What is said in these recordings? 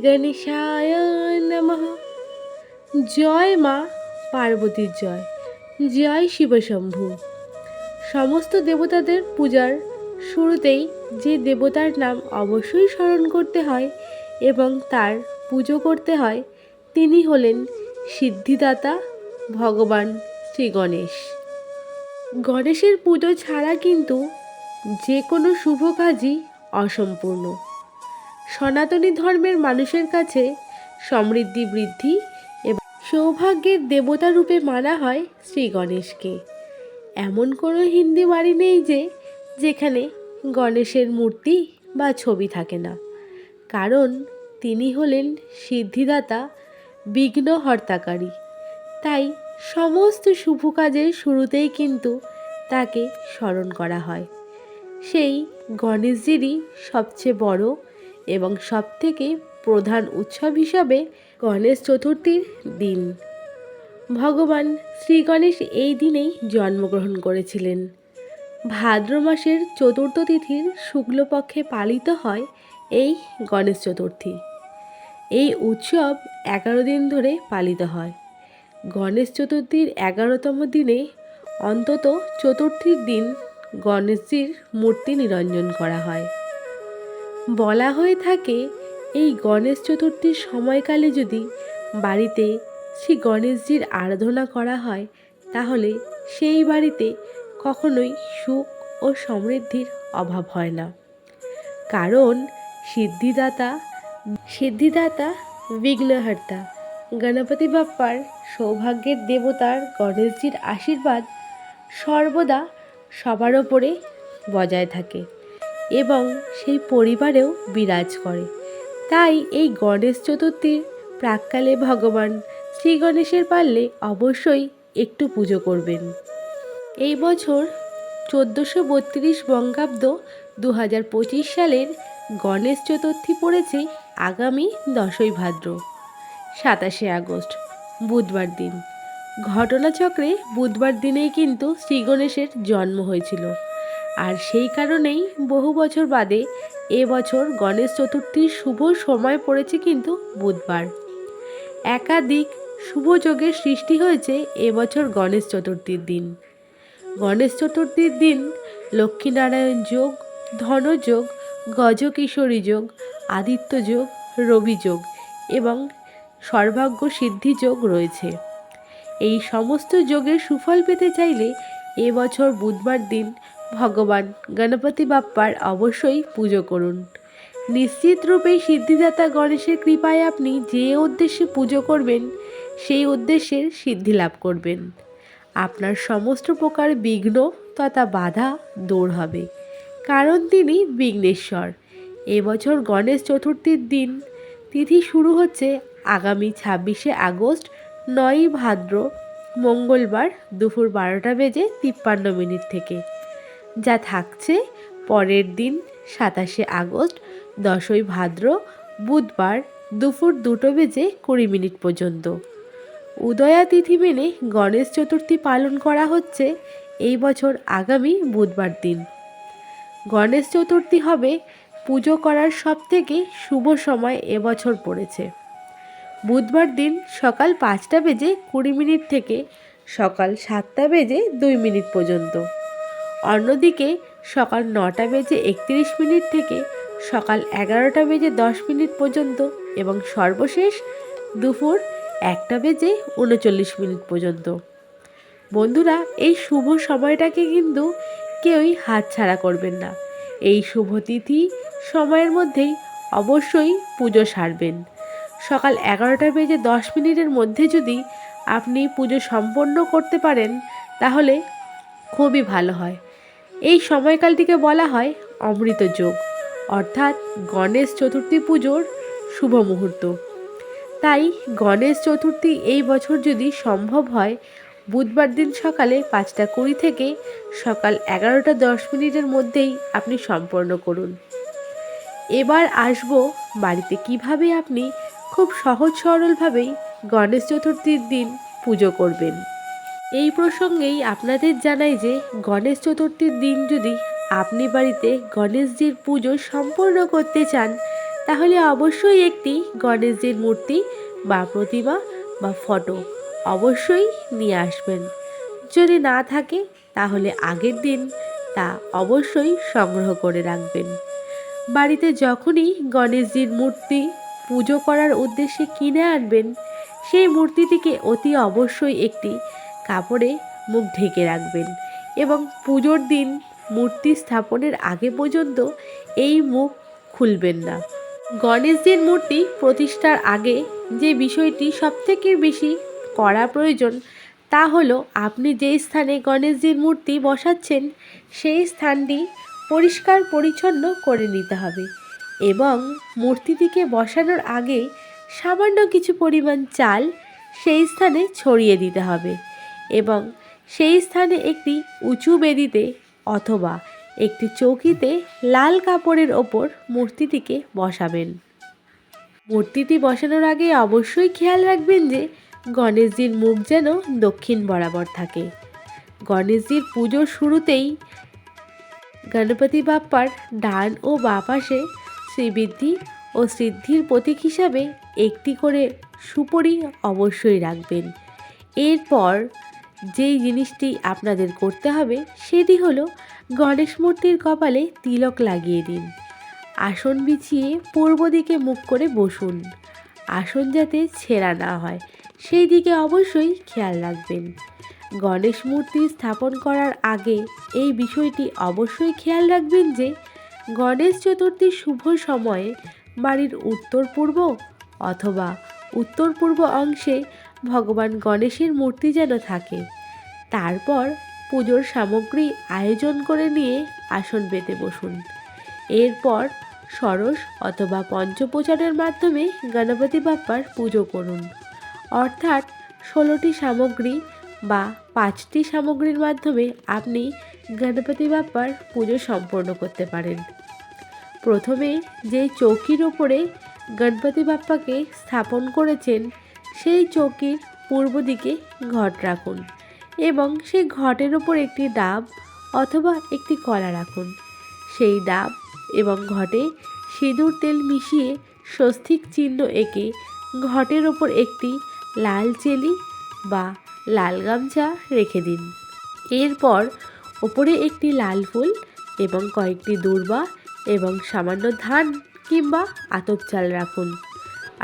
গণেশায় নমঃ। জয় মা পার্বতীর জয়, জয় শিবশম্ভু। সমস্ত দেবতাদের পূজার শুরুতেই যে দেবতার নাম অবশ্যই স্মরণ করতে হয় এবং তার পুজো করতে হয় তিনি হলেন সিদ্ধিদাতা ভগবান শ্রী গণেশ। গণেশের পুজো ছাড়া কিন্তু যে কোনো শুভ কাজই অসম্পূর্ণ। সনাতনী ধর্মের মানুষের কাছে সমৃদ্ধি বৃদ্ধি এবং সৌভাগ্যের দেবতা রূপে মানা হয় শ্রী গণেশকে। এমন কোনো হিন্দু বাড়ি নেই যেখানে গণেশের মূর্তি বা ছবি থাকে না, কারণ তিনি হলেন সিদ্ধিদাতা, বিঘ্নহর্তাকারী। তাই সমস্ত শুভ কাজের শুরুতেই কিন্তু তাকে স্মরণ করা হয়। সেই গণেশজিরই সবচেয়ে বড় এবং সবথেকে প্রধান উৎসব হিসাবে গণেশ চতুর্থীর দিন। ভগবান শ্রী গণেশ এই দিনেই জন্মগ্রহণ করেছিলেন। ভাদ্র মাসের চতুর্থ তিথির শুক্লপক্ষে পালিত হয় এই গণেশ চতুর্থী। এই উৎসব 11 দিন ধরে পালিত হয়। গণেশ চতুর্থীর 11তম দিনে অন্তত চতুর্থীর দিন গণেশজির মূর্তি নিরঞ্জন করা হয়। বলা হয়ে থাকে এই গণেশ চতুর্থীর সময়কালে যদি বাড়িতে শ্রী গণেশজির আরাধনা করা হয় তাহলে সেই বাড়িতে কখনোই সুখ ও সমৃদ্ধির অভাব হয় না, কারণ সিদ্ধিদাতা বিঘ্নহর্তা গণপতি বাপ্পার সৌভাগ্যের দেবতার গণেশজির আশীর্বাদ সর্বদা সবার ওপরে বজায় থাকে এবং সেই পরিবারেও বিরাজ করে। তাই এই গণেশ চতুর্থীর প্রাক্কালে ভগবান শ্রী গণেশের পারলে অবশ্যই একটু পুজো করবেন। এই বছর 1432 বঙ্গাব্দ 2025 সালের গণেশ চতুর্থী পড়েছে আগামী 10ই ভাদ্র 27শে আগস্ট বুধবার দিন। ঘটনাচক্রে বুধবার দিনেই কিন্তু শ্রী গণেশের জন্ম হয়েছিল, আর সেই কারণেই বহু বছর বাদে এবছর গণেশ চতুর্থীর শুভ সময় পড়েছে কিন্তু বুধবার। একাধিক শুভ যোগের সৃষ্টি হয়েছে এবছর গণেশ চতুর্থীর দিন। গণেশ চতুর্থীর দিন লক্ষ্মীনারায়ণ যোগ, ধনযোগ, গজকিশোরী যোগ, আদিত্য যোগ, রবি যোগ এবং সর্বাগ্য সিদ্ধি যোগ রয়েছে। এই সমস্ত যোগের সুফল পেতে চাইলে এবছর বুধবার দিন ভগবান গণপতি বাপ্পার অবশ্যই পুজো করুন। নিশ্চিত রূপেই সিদ্ধিদাতা গণেশের কৃপায় আপনি যে উদ্দেশ্যে পুজো করবেন সেই উদ্দেশ্যের সিদ্ধি লাভ করবেন। আপনার সমস্ত প্রকার বিঘ্ন তথা বাধা দূর হবে, কারণ তিনি বিঘ্নেশ্বর। এবছর গণেশ চতুর্থীর দিন তিথি শুরু হচ্ছে আগামী 26শে আগস্ট 9ই ভাদ্র মঙ্গলবার দুপুর 12:53 থেকে, যা থাকছে পরের দিন 27শে আগস্ট 10ই ভাদ্র বুধবার দুপুর 2:20 পর্যন্ত। উদয়া তিথি মেনে গণেশ চতুর্থী পালন করা হচ্ছে এই বছর আগামী বুধবার দিন। গণেশ চতুর্থী হবে পুজো করার সবথেকে শুভ সময় এবছর পড়েছে বুধবার দিন সকাল 5:20 থেকে সকাল 7:02 পর্যন্ত। অন্যদিকে সকাল 9:31 থেকে সকাল 11:10 পর্যন্ত এবং সর্বশেষ দুপুর 1:39 পর্যন্ত। বন্ধুরা, এই শুভ সময়টাকে কিন্তু কেউই হাতছাড়া করবেন না। এই শুভ তিথি সময়ের মধ্যেই অবশ্যই পুজো সারবেন। সকাল 11:10 মধ্যে যদি আপনি পুজো সম্পন্ন করতে পারেন তাহলে খুবই ভালো হয়। এই সময়কালটিকে বলা হয় অমৃত যোগ, অর্থাৎ গণেশ চতুর্থী পুজোর শুভ মুহূর্ত। তাই গণেশ চতুর্থী এই বছর যদি সম্ভব হয় বুধবার দিন সকালে 5:20 থেকে সকাল 11:10 মধ্যেই আপনি সম্পন্ন করুন। এবার আসবো বাড়িতে কিভাবে আপনি খুব সহজ সরলভাবেই গণেশ চতুর্থীর দিন পুজো করবেন। এই প্রসঙ্গেই আপনাদের জানাই যে গণেশ চতুর্থীর দিন যদি আপনি বাড়িতে গণেশজির পুজো সম্পন্ন করতে চান তাহলে অবশ্যই একটি গণেশজির মূর্তি বা প্রতিমা বা ফটো অবশ্যই নিয়ে আসবেন। যদি না থাকে তাহলে আগের দিন তা অবশ্যই সংগ্রহ করে রাখবেন। বাড়িতে যখনই গণেশজির মূর্তি পুজো করার উদ্দেশ্যে কিনে আনবেন, সেই মূর্তিটিকে অতি অবশ্যই একটি কাপড়ে মুখ ঢেকে রাখবেন এবং পুজোর দিন মূর্তি স্থাপনের আগে পর্যন্ত এই মুখ খুলবেন না। গণেশজির মূর্তি প্রতিষ্ঠার আগে যে বিষয়টি সবথেকে বেশি করা প্রয়োজন তা হলো আপনি যেই স্থানে গণেশজির মূর্তি বসাচ্ছেন সেই স্থানটি পরিষ্কার পরিচ্ছন্ন করে নিতে হবে এবং মূর্তিটিকে বসানোর আগে সামান্য কিছু পরিমাণ চাল সেই স্থানে ছড়িয়ে দিতে হবে এবং সেই স্থানে একটি উঁচু বেদিতে অথবা একটি চৌকিতে লাল কাপড়ের ওপর মূর্তিটিকে বসাবেন। মূর্তিটি বসানোর আগে অবশ্যই খেয়াল রাখবেন যে গণেশজির মুখ যেন দক্ষিণ বরাবর থাকে। গণেশজির পুজোর শুরুতেই গণপতি বাপ্পার ডান ও বাঁ পাশে শ্রীবৃদ্ধি ও সিদ্ধির প্রতীক হিসাবে একটি করে সুপরি অবশ্যই রাখবেন। এরপর যেই জিনিসটি আপনাদের করতে হবে সেটি হলো গণেশ মূর্তির কপালে তিলক লাগিয়ে দিন। আসন বিছিয়ে পূর্ব দিকে মুখ করে বসুন। আসন যাতে ছেঁড়া না হয় সেই দিকে অবশ্যই খেয়াল রাখবেন। গণেশ মূর্তি স্থাপন করার আগে এই বিষয়টি অবশ্যই খেয়াল রাখবেন যে গণেশ চতুর্থীর শুভ সময়ে বাড়ির উত্তর পূর্ব অথবা উত্তর পূর্ব অংশে ভগবান গণেশের মূর্তি যেন থাকে। তারপর পুজোর সামগ্রী আয়োজন করে নিয়ে আসন পেতে বসুন। এরপর ষোড়শ অথবা পঞ্চপ্রচারের মাধ্যমে গণপতি বাপ্পার পুজো করুন, অর্থাৎ 16টি সামগ্রী বা 5টি সামগ্রীর মাধ্যমে আপনি গণপতি বাপ্পার পুজো সম্পন্ন করতে পারেন। প্রথমে যে চৌকির ওপরে গণপতি বাপ্পাকে স্থাপন করেছেন সেই চৌকির পূর্ব দিকে ঘট রাখুন এবং সেই ঘটের ওপর একটি ডাব অথবা একটি কলা রাখুন। সেই ডাব এবং ঘটে সিঁদুর তেল মিশিয়ে স্বস্তিক চিহ্ন এঁকে ঘটের ওপর একটি লাল চেলি বা লাল গামছা রেখে দিন। এরপর ওপরে একটি লাল ফুল এবং কয়েকটি দূর্বা এবং সামান্য ধান কিংবা আতপ চাল রাখুন।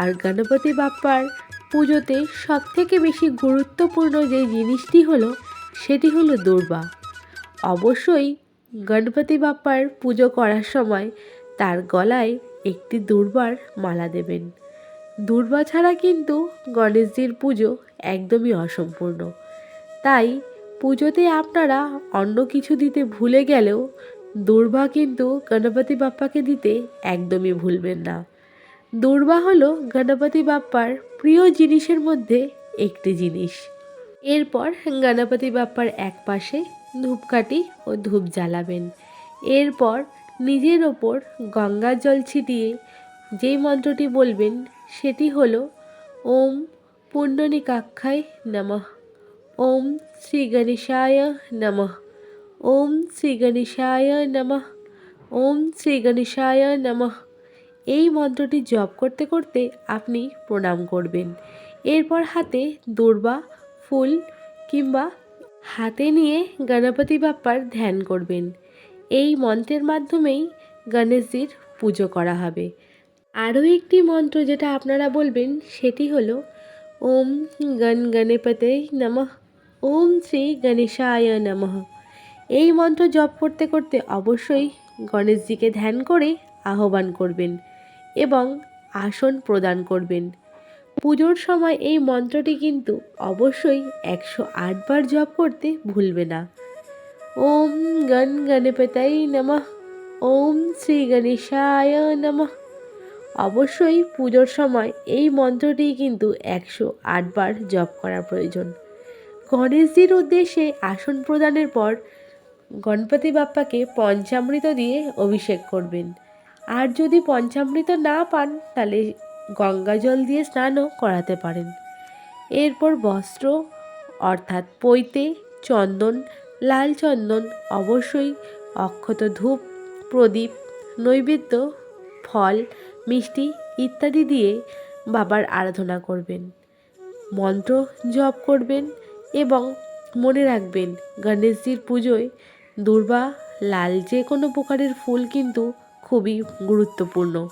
আর গণপতি বাপ্পার পুজোতে সবথেকে বেশি গুরুত্বপূর্ণ যে জিনিসটি হলো সেটি হলো দূর্বা। অবশ্যই গণপতি বাপ্পার পুজো করার সময় তার গলায় একটি দূর্বার মালা দেবেন। দূর্বা ছাড়া কিন্তু গণেশজির পুজো একদমই অসম্পূর্ণ। তাই পুজোতে আপনারা অন্য কিছু দিতে ভুলে গেলেও দূর্বা কিন্তু গণপতি বাপ্পাকে দিতে একদমই ভুলবেন না। দূর্বা হলো গণপতি বাপ্পার প্রিয় জিনিসের মধ্যে একটি জিনিস। এরপর গণপতি বাপ্পার এক পাশে ধূপকাঠি ও ধূপ জ্বালাবেন। এরপর নিজের ওপর গঙ্গার জল ছিটিয়ে যেই মন্ত্রটি বলবেন সেটি হলো ওম পুণ্ডরীকাক্ষায় নমঃ, ওম শ্রী গণেশায় নমঃ, ওম শ্রী গণেশায় নমঃ, ওম শ্রী গণেশায় নমঃ। এই মন্ত্রটি জপ করতে করতে আপনি প্রণাম করবেন। এরপর হাতে দূর্বা ফুল কিংবা হাতে নিয়ে গণপতি বাপ্পার ধ্যান করবেন। এই মন্ত্রের মাধ্যমেই গণেশজির পুজো করা হবে। আরও একটি মন্ত্র যেটা আপনারা বলবেন সেটি হলো ওম গণপতে নমঃ, ওম শ্রী গণেশায় নমঃ। এই মন্ত্র জপ করতে করতে অবশ্যই গণেশজিকে ধ্যান করে আহ্বান করবেন এবং আসন প্রদান করবেন। পুজোর সময় এই মন্ত্রটি কিন্তু অবশ্যই 108 বার জপ করতে ভুলবে না। ওম গণপতায় নমঃ, ওম শ্রী গণেশায় নমঃ। অবশ্যই পুজোর সময় এই মন্ত্রটি কিন্তু 108 বার জপ করা প্রয়োজন। গণেশজির উদ্দেশ্যে আসন প্রদানের পর গণপতি বাপ্পাকে পঞ্চামৃত দিয়ে অভিষেক করবেন। আর যদি পঞ্চামৃত না পান তাহলে গঙ্গা জল দিয়ে স্নানও করাতে পারেন। এরপর বস্ত্র অর্থাৎ পৈতে, চন্দন, লাল চন্দন, অবশ্যই অক্ষত ধূপ, প্রদীপ, নৈবেদ্য, ফল, মিষ্টি ইত্যাদি দিয়ে বাবার আরাধনা করবেন, মন্ত্র জপ করবেন এবং মনে রাখবেন গণেশজির পুজোয় দূর্বা লাল যে কোনো প্রকারের ফুল কিন্তু খুবই গুরুত্বপূর্ণ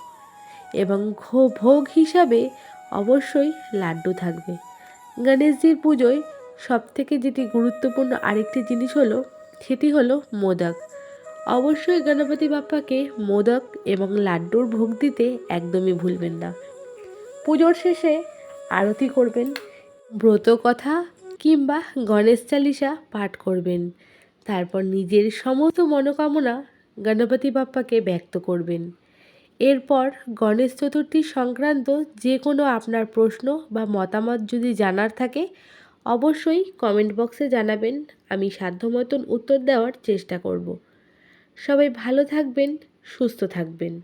এবং ভোগ হিসাবে অবশ্যই লাড্ডু থাকবে। গণেশজির পুজোয় সবথেকে যেটি গুরুত্বপূর্ণ আরেকটি জিনিস হলো সেটি হলো মোদক। অবশ্যই গণপতি বাপ্পাকে মোদক এবং লাড্ডুর ভোগ দিতে একদমই ভুলবেন না। পুজোর শেষে আরতি করবেন, ব্রত কথা কিংবা গণেশ চালিসা পাঠ করবেন। তারপর নিজের সমস্ত মনোকামনা গণপতি বাপ্পাকে ব্যক্ত করবেন। এরপর গণেশ চতুর্থী সংক্রান্ত যে কোনো আপনার প্রশ্ন বা মতামত যদি জানার থাকে অবশ্যই কমেন্ট বক্সে জানাবেন, আমি সাধ্য মতন উত্তর দেওয়ার চেষ্টা করব। সবাই ভালো থাকবেন, সুস্থ থাকবেন।